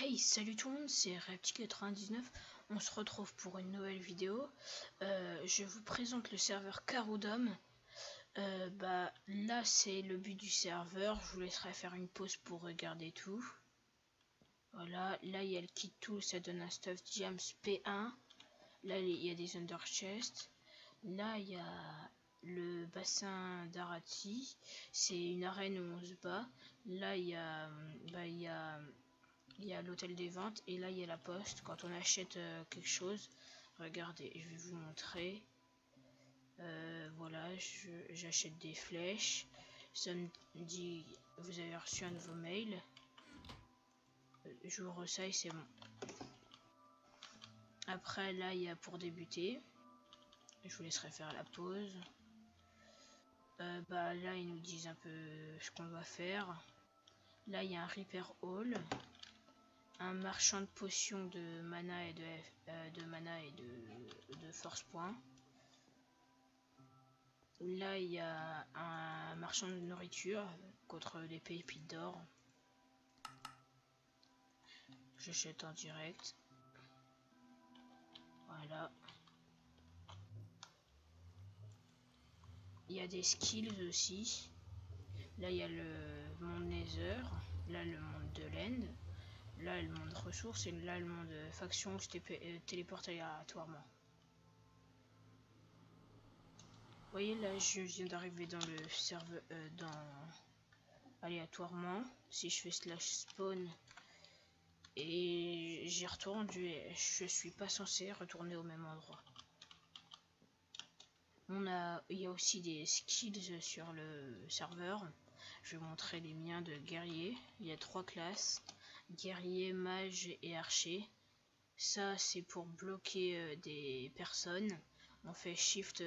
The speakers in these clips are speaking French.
Hey, salut tout le monde, c'est Repti99. On se retrouve pour une nouvelle vidéo. Je vous présente le serveur Caroudom. Là, c'est le but du serveur. Je vous laisserai faire une pause pour regarder tout. Voilà, là il y a le kit tool, ça donne un stuff Gems P1. Là, il y a des under chests. Là, il y a le bassin d'Arati. C'est une arène où on se bat. Là, il y a l'hôtel des ventes et là il y a la poste. Quand on achète quelque chose, regardez, je vais vous montrer. Voilà, j'achète des flèches. Ça me dit vous avez reçu un nouveau mail. J'ouvre ça et c'est bon. Après là il y a pour débuter. Je vous laisserai faire la pause. Là ils nous disent un peu ce qu'on va faire. Là il y a un Repair Hall, un marchand de potions de mana et de force points. Là il y a un marchand de nourriture contre des pépites d'or. J'achète en direct. Voilà. Il y a des skills aussi. Là il y a le monde Nether. Là le monde de l'End. Là le monde ressources. Et là le monde faction où je téléporte aléatoirement. Vous voyez là je viens d'arriver dans le serveur aléatoirement. Si je fais /spawn et j'y retourne, je suis pas censé retourner au même endroit. Il y a aussi des skills sur le serveur. Je vais montrer les miens de guerrier. Il y a 3 classes: guerrier, mage et archer. Ça c'est pour bloquer des personnes. On fait shift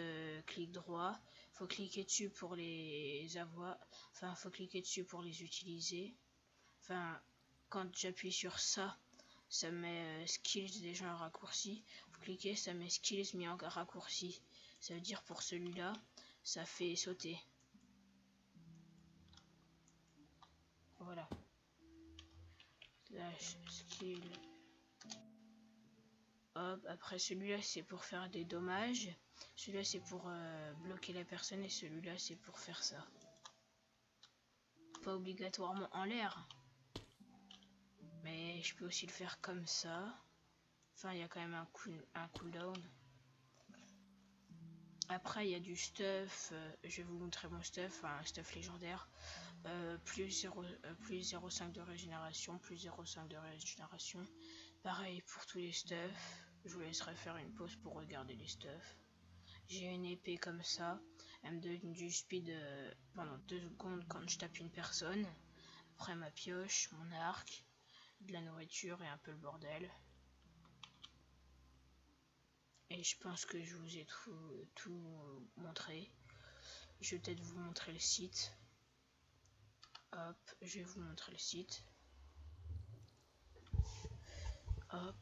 clic droit. Faut cliquer dessus pour les avoir. Enfin, faut cliquer dessus pour les utiliser. Enfin, quand j'appuie sur ça, ça met skills déjà en raccourci. Vous cliquez, ça met skills mis en raccourci. Ça veut dire pour celui-là, ça fait sauter. Voilà. Slash skill. Hop, après celui-là c'est pour faire des dommages. Celui-là c'est pour bloquer la personne et celui-là c'est pour faire ça. Pas obligatoirement en l'air. Mais je peux aussi le faire comme ça. Enfin, il y a quand même un cooldown. Après, il y a du stuff. Je vais vous montrer mon stuff. Un stuff légendaire. Plus 0,5 de régénération. Plus 0,5 de régénération. Pareil pour tous les stuffs. Je vous laisserai faire une pause pour regarder les stuffs. J'ai une épée comme ça. Elle me donne du speed pendant 2 secondes quand je tape une personne. Après ma pioche, mon arc, de la nourriture et un peu le bordel. Et je pense que je vous ai tout montré. Je vais peut-être vous montrer le site. Hop, je vais vous montrer le site. Hop.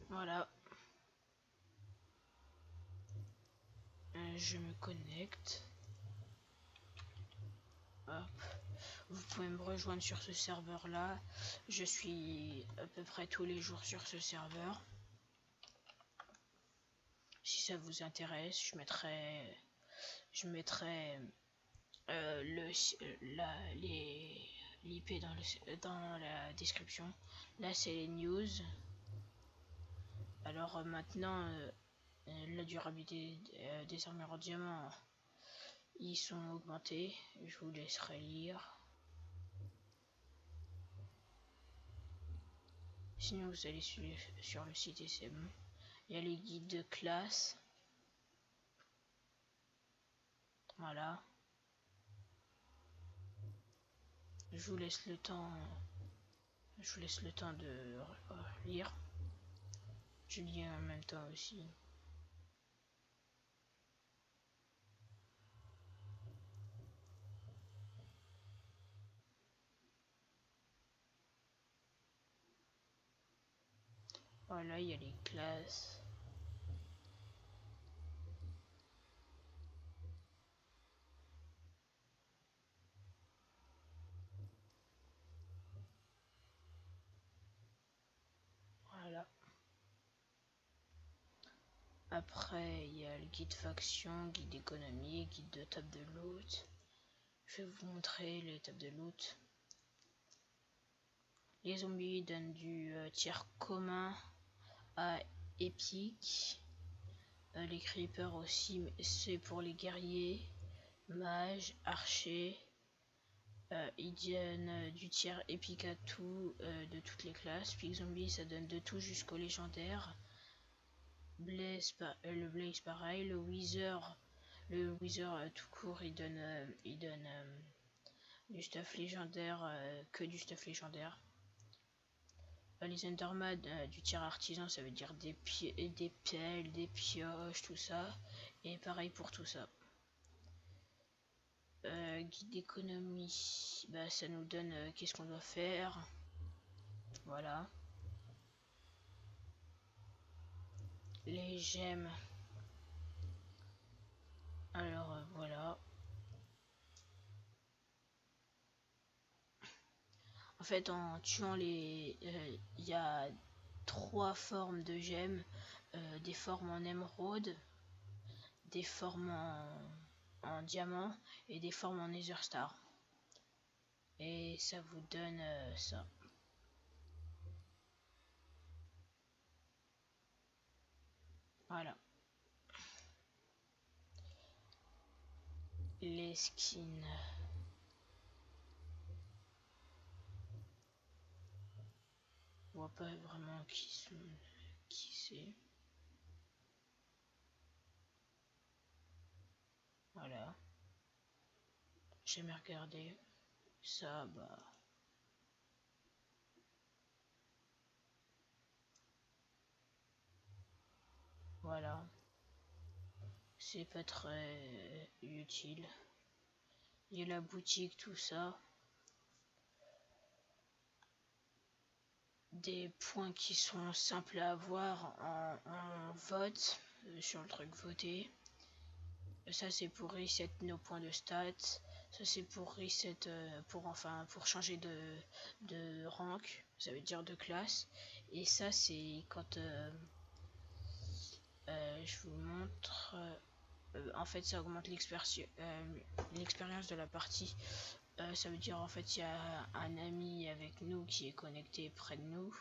Voilà. Je me connecte. Hop. Vous pouvez me rejoindre sur ce serveur là. Je suis à peu près tous les jours sur ce serveur. Si ça vous intéresse, je mettrai l'IP dans la description. Là c'est les news. Alors maintenant la durabilité des armures en diamant, ils sont augmentés. Je vous laisserai lire. Sinon vous allez sur le site et c'est bon. Il y a les guides de classe. Voilà. Je vous laisse le temps de lire. Je lis en même temps aussi. Voilà, il y a les classes. Après, il y a le guide faction, guide économie, guide de table de loot. Je vais vous montrer les tables de loot. Les zombies donnent du tir commun à épique. Les creepers aussi, mais c'est pour les guerriers, mages, archers. Ils donnent du tir épique à tout, de toutes les classes. Puis zombie, ça donne de tout jusqu'au légendaire. Le Blaze pareil. Le Wither tout court, il donne du stuff légendaire, que du stuff légendaire. Les Enderman, du tir artisan, ça veut dire des pelles, des pioches, tout ça. Et pareil pour tout ça. Guide d'économie, bah, ça nous donne qu'est-ce qu'on doit faire. Voilà. Les gemmes. Alors voilà. En fait, en tuant les... Il y a 3 formes de gemmes. Des formes en émeraude, des formes en diamant et des formes en nether star. Et ça vous donne ça. Voilà. Les skins. On voit pas vraiment qui c'est. Voilà. J'ai jamais regardé. Ça, bah... Voilà. C'est pas très utile. Il y a la boutique, tout ça. Des points qui sont simples à avoir en vote, sur le truc voter. Ça c'est pour reset nos points de stats. Ça c'est pour reset, pour changer de rank, ça veut dire de classe. Et ça c'est quand je vous montre. En fait ça augmente l'expérience de la partie. Ça veut dire en fait il y a un ami avec nous qui est connecté près de nous.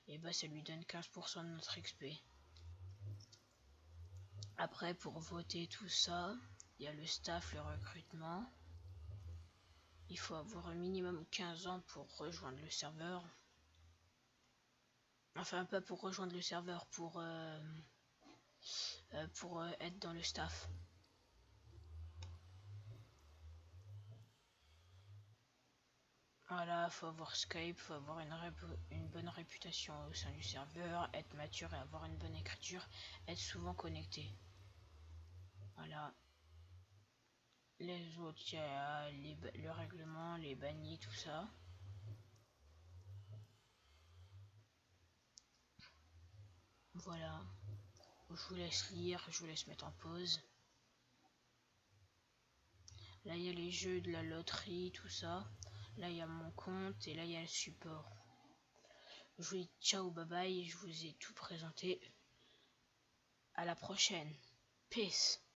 Et bah ça lui donne 15% de notre XP. Après pour voter tout ça, il y a le staff, le recrutement. Il faut avoir un minimum 15 ans pour rejoindre le serveur. Enfin pas pour rejoindre le serveur, pour être dans le staff. Voilà, faut avoir Skype, faut avoir une bonne réputation au sein du serveur, être mature et avoir une bonne écriture, être souvent connecté. Voilà. Les autres, il y a le règlement, les bannis, tout ça. Voilà. Je vous laisse lire, je vous laisse mettre en pause. Là, il y a les jeux de la loterie, tout ça. Là, il y a mon compte et là, il y a le support. Je vous dis ciao, bye bye, je vous ai tout présenté. À la prochaine. Peace.